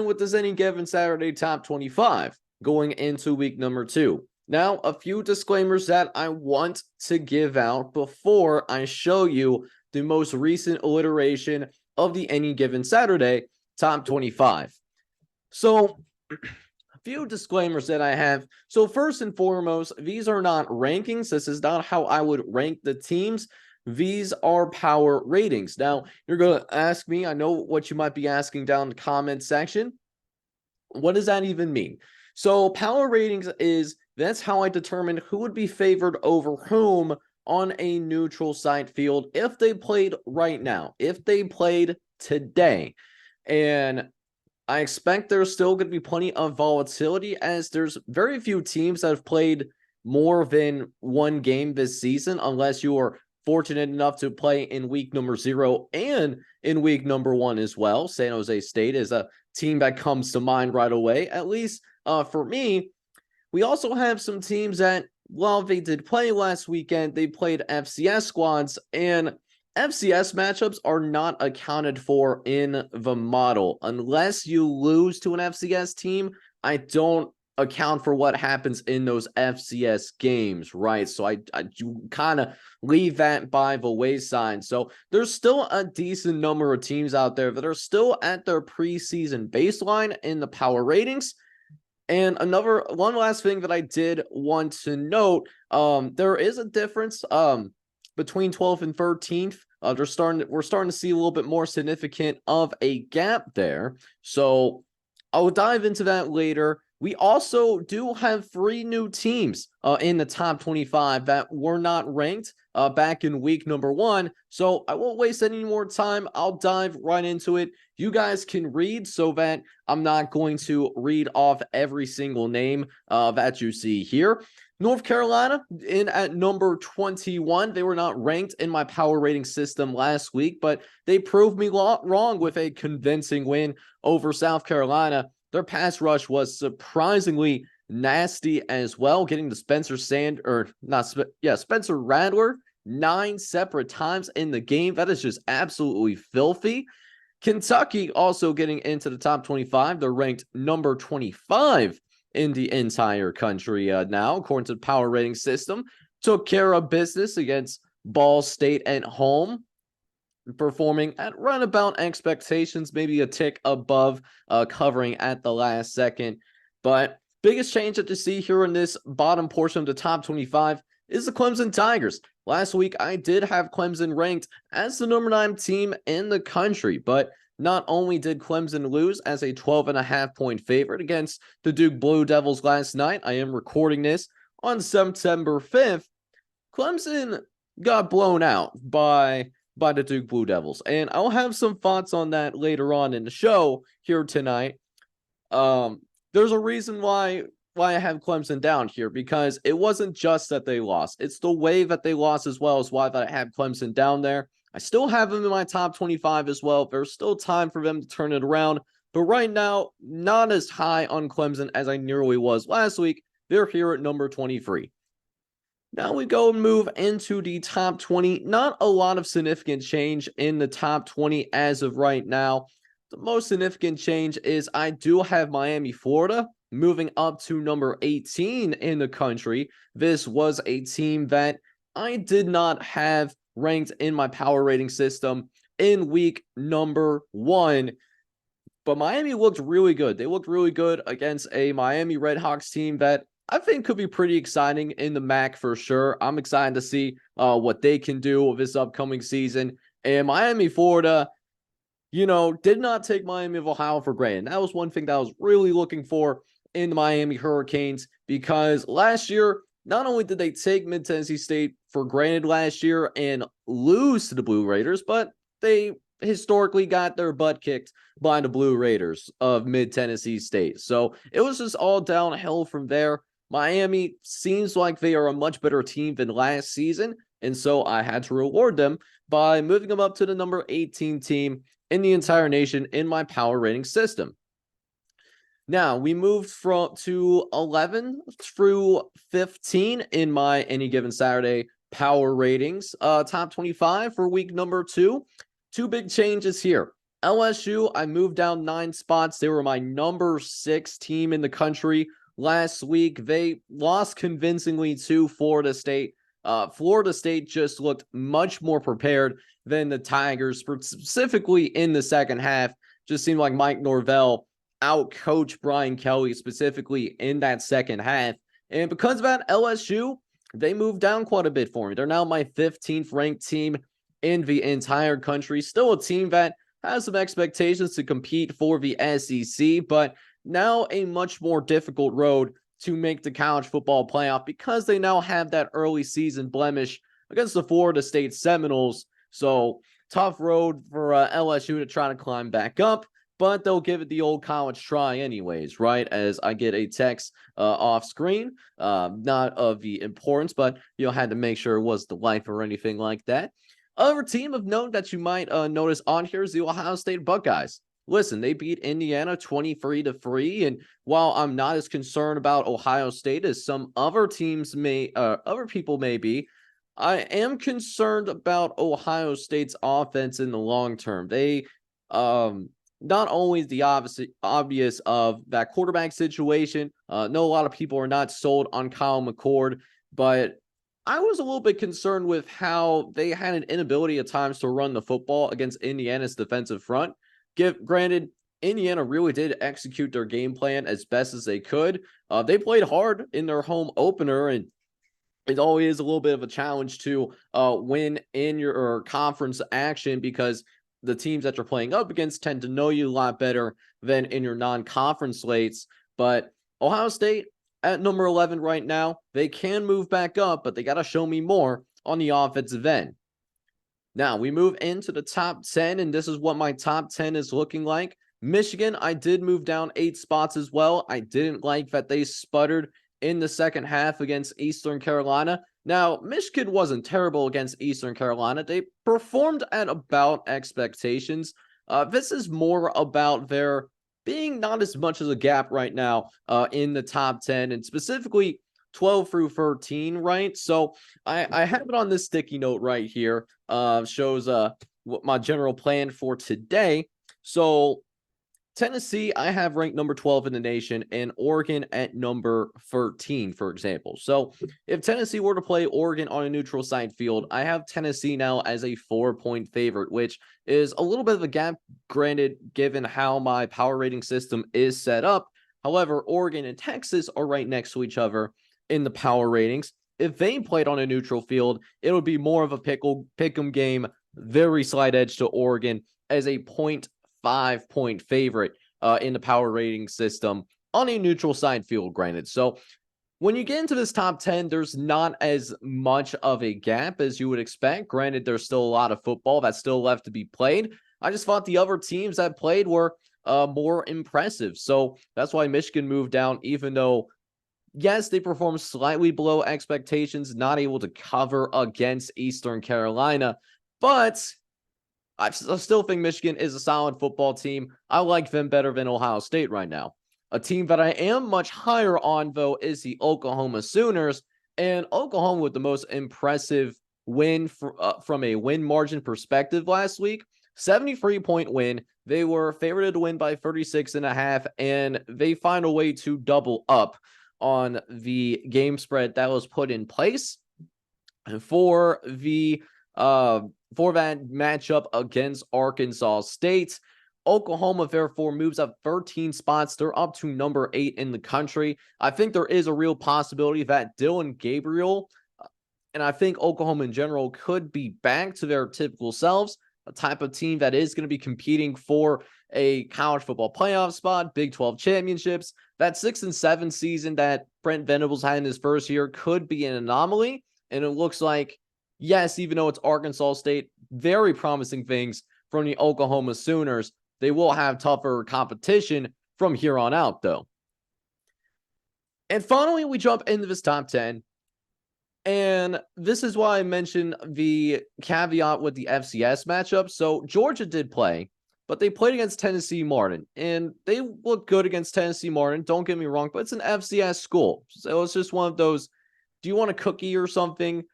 with this Any Given Saturday top 25 going into week number 2. Now, a few disclaimers that I want to give out before I show you the most recent iteration of the Any Given Saturday top 25. So, a few disclaimers that I have. So, first and foremost, these are not rankings. This is not how I would rank the teams. These are power ratings. Now, you're going to ask me, I know what you might be asking down in the comment section. What does that even mean? So, power ratings that's how I determine who would be favored over whom on a neutral site field if they played right now, if they played today. And I expect there's still going to be plenty of volatility, as there's very few teams that have played more than one game this season, unless you are fortunate enough to play in week number 0 and in week number 1 as well. San Jose State is a team that comes to mind right away, at least for me. We also have some teams that, while they did play last weekend, they played FCS squads, and FCS matchups are not accounted for in the model. Unless you lose to an FCS team, I don't account for what happens in those FCS games, right? So I kind of leave that by the wayside. So there's still a decent number of teams out there that are still at their preseason baseline in the power ratings. And one last thing that I did want to note, there is a difference between 12th and 13th. We're starting to see a little bit more significant of a gap there. So I'll dive into that later. We also do have 3 new teams in the top 25 that were not ranked back in week number 1. So I won't waste any more time. I'll dive right into it. You guys can read, so that I'm not going to read off every single name that you see here. North Carolina in at number 21. They were not ranked in my power rating system last week, but they proved me wrong with a convincing win over South Carolina. Their pass rush was surprisingly nasty as well, getting to Spencer Rattler 9 separate times in the game. That is just absolutely filthy. Kentucky also getting into the top 25. They're ranked number 25 in the entire country now, according to the power rating system. Took care of business against Ball State at home, performing at run about expectations, maybe a tick above, covering at the last second. But biggest change that you see here in this bottom portion of the top 25 is the Clemson Tigers. Last week, I did have Clemson ranked as the number 9 team in the country, but not only did Clemson lose as a 12.5-point favorite against the Duke Blue Devils last night, I am recording this on September 5th, Clemson got blown out by the Duke Blue Devils. And I'll have some thoughts on that later on in the show here tonight. There's a reason why I have Clemson down here, because it wasn't just that they lost. It's the way that they lost as well as why that I have Clemson down there. I still have them in my top 25 as well. There's still time for them to turn it around. But right now, not as high on Clemson as I nearly was last week. They're here at number 23. Now we go and move into the top 20. Not a lot of significant change in the top 20 as of right now. The most significant change is I do have Miami, Florida, moving up to number 18 in the country. This was a team that I did not have ranked in my power rating system in week number 1. But Miami looked really good. They looked really good against a Miami Redhawks team that I think could be pretty exciting in the MAC for sure. I'm excited to see what they can do this upcoming season. And Miami, Florida, did not take Miami of Ohio for granted. That was one thing that I was really looking for in the Miami Hurricanes, because last year, not only did they take Mid-Tennessee State for granted last year and lose to the Blue Raiders, but they historically got their butt kicked by the Blue Raiders of Mid-Tennessee State. So it was just all downhill from there. Miami seems like they are a much better team than last season, and so I had to reward them by moving them up to the number 18 team in the entire nation in my power rating system. Now, we moved to 11 through 15 in my Any Given Saturday power ratings. Top 25 for week number 2. 2 big changes here. LSU, I moved down 9 spots. They were my number 6 team in the country last week. They lost convincingly to Florida State. Florida State just looked much more prepared than the Tigers, specifically in the second half. Just seemed like Mike Norvell outcoached Brian Kelly specifically in that second half. And because of that, LSU, they moved down quite a bit for me. They're now my 15th ranked team in the entire country. Still a team that has some expectations to compete for the SEC, but now a much more difficult road to make the college football playoff because they now have that early season blemish against the Florida State Seminoles. So tough road for LSU to try to climb back up, but they'll give it the old college try anyways, right? As I get a text off screen, not of the importance, but had to make sure it was the life or anything like that. Other team of note that you might notice on here is the Ohio State Buckeyes. Listen, they beat Indiana 23-3, and while I'm not as concerned about Ohio State as some other teams other people may be, I am concerned about Ohio State's offense in the long term. They, not only the obvious of that quarterback situation, know a lot of people are not sold on Kyle McCord, but I was a little bit concerned with how they had an inability at times to run the football against Indiana's defensive front. Granted, Indiana really did execute their game plan as best as they could. They played hard in their home opener, and it always is a little bit of a challenge to win in your conference action because the teams that you're playing up against tend to know you a lot better than in your non-conference slates. But Ohio State at number 11 right now, they can move back up, but they got to show me more on the offensive end. Now, we move into the top 10, and this is what my top 10 is looking like. Michigan, I did move down 8 spots as well. I didn't like that they sputtered in the second half against Eastern Carolina. Now, Michigan wasn't terrible against Eastern Carolina. They performed at about expectations. This is more about their being not as much as a gap right now in the top 10, and specifically 12 through 13, right? So I have it on this sticky note right here. Shows what my general plan for today. So Tennessee, I have ranked number 12 in the nation, and Oregon at number 13, for example. So if Tennessee were to play Oregon on a neutral site field, I have Tennessee now as a 4-point favorite, which is a little bit of a gap, granted, given how my power rating system is set up. However, Oregon and Texas are right next to each other in the power ratings. If they played on a neutral field, it would be more of a pick'em game, very slight edge to Oregon as a 0.5-point favorite in the power rating system on a neutral side field, granted. So when you get into this top 10, there's not as much of a gap as you would expect. Granted, there's still a lot of football that's still left to be played. I just thought the other teams that played were more impressive. So that's why Michigan moved down, even though, yes, they performed slightly below expectations, not able to cover against Eastern Carolina, but I still think Michigan is a solid football team. I like them better than Ohio State right now. A team that I am much higher on, though, is the Oklahoma Sooners. And Oklahoma with the most impressive win from a win margin perspective last week. 73-point win. They were favored to win by 36.5, and they find a way to double up on the game spread that was put in place for the for that matchup against Arkansas State. Oklahoma, therefore, moves up 13 spots. They're up to number 8 in the country. I think there is a real possibility that Dillon Gabriel, and I think Oklahoma in general, could be back to their typical selves, a type of team that is going to be competing for a college football playoff spot, Big 12 championships. That 6-7 season that Brent Venables had in his first year could be an anomaly, and it looks like, yes, even though it's Arkansas State, very promising things from the Oklahoma Sooners. They will have tougher competition from here on out, though. And finally, we jump into this top 10. And this is why I mentioned the caveat with the FCS matchup. So Georgia did play, but they played against Tennessee Martin. And they look good against Tennessee Martin. Don't get me wrong, but it's an FCS school. So it's just one of those, do you want a cookie or something?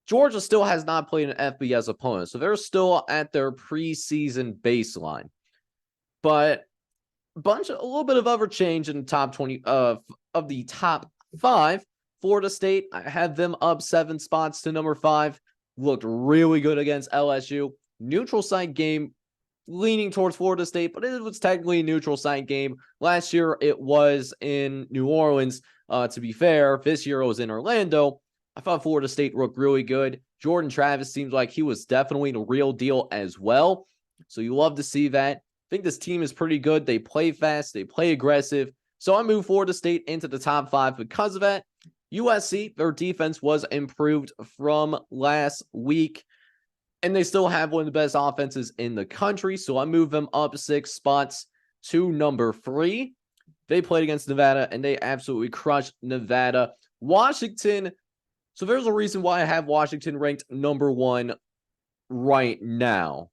Georgia still has not played an FBS opponent, so they're still at their preseason baseline. But a little bit of other change in the top 20 of the top 5. Florida State, I had them up 7 spots to number 5. Looked really good against LSU. Neutral site game, leaning towards Florida State, but it was technically a neutral site game. Last year, it was in New Orleans. To be fair, this year it was in Orlando. I thought Florida State looked really good. Jordan Travis seems like he was definitely the real deal as well. So you love to see that. I think this team is pretty good. They play fast. They play aggressive. So I moved Florida State into the top 5 because of that. USC, their defense was improved from last week, and they still have one of the best offenses in the country. So I moved them up 6 spots to number 3. They played against Nevada, and they absolutely crushed Nevada. Washington, so there's a reason why I have Washington ranked number 1 right now.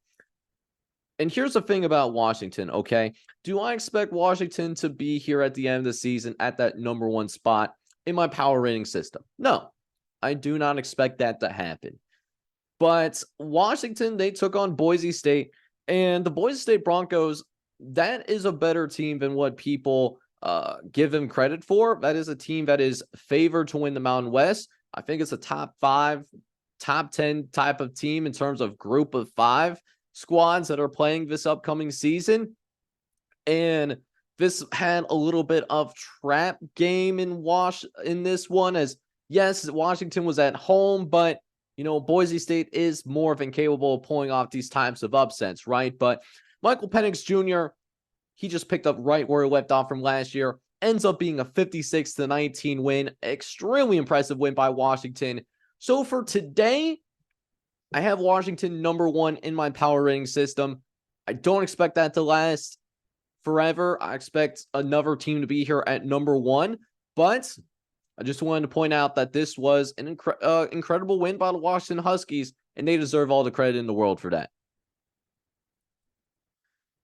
And here's the thing about Washington, okay? Do I expect Washington to be here at the end of the season at that number 1 spot in my power rating system? No, I do not expect that to happen. But Washington, they took on Boise State, and the Boise State Broncos, that is a better team than what people give them credit for. That is a team that is favored to win the Mountain West. I think it's a top 5, top 10 type of team in terms of group of 5 squads that are playing this upcoming season. And this had a little bit of trap game in this one, as yes, Washington was at home, but you know, Boise State is more than capable of pulling off these types of upsets, right? But Michael Penix Jr., he just picked up right where he left off from last year. Ends up being a 56-19 win. Extremely impressive win by Washington. So for today, I have Washington number 1 in my power rating system. I don't expect that to last forever. I expect another team to be here at number 1, but I just wanted to point out that this was an incredible win by the Washington Huskies, and they deserve all the credit in the world for that.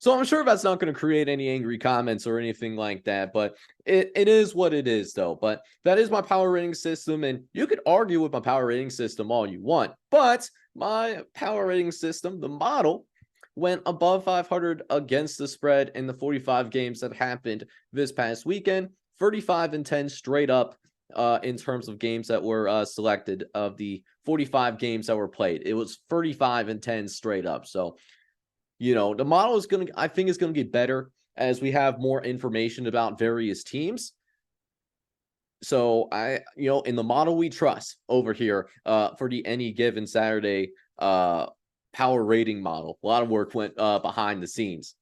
So I'm sure that's not going to create any angry comments or anything like that, but it is what it is, though. But that is my power rating system, and you could argue with my power rating system all you want, but my power rating system, the model, went above 500 against the spread in the 45 games that happened this past weekend. 35-10 straight up in terms of games that were selected of the 45 games that were played. It was 35-10 straight up. So, you know, the model is going to, I think, is going to get better as we have more information about various teams. So in the model we trust over here for the Any Given Saturday power rating model. A lot of work went behind the scenes.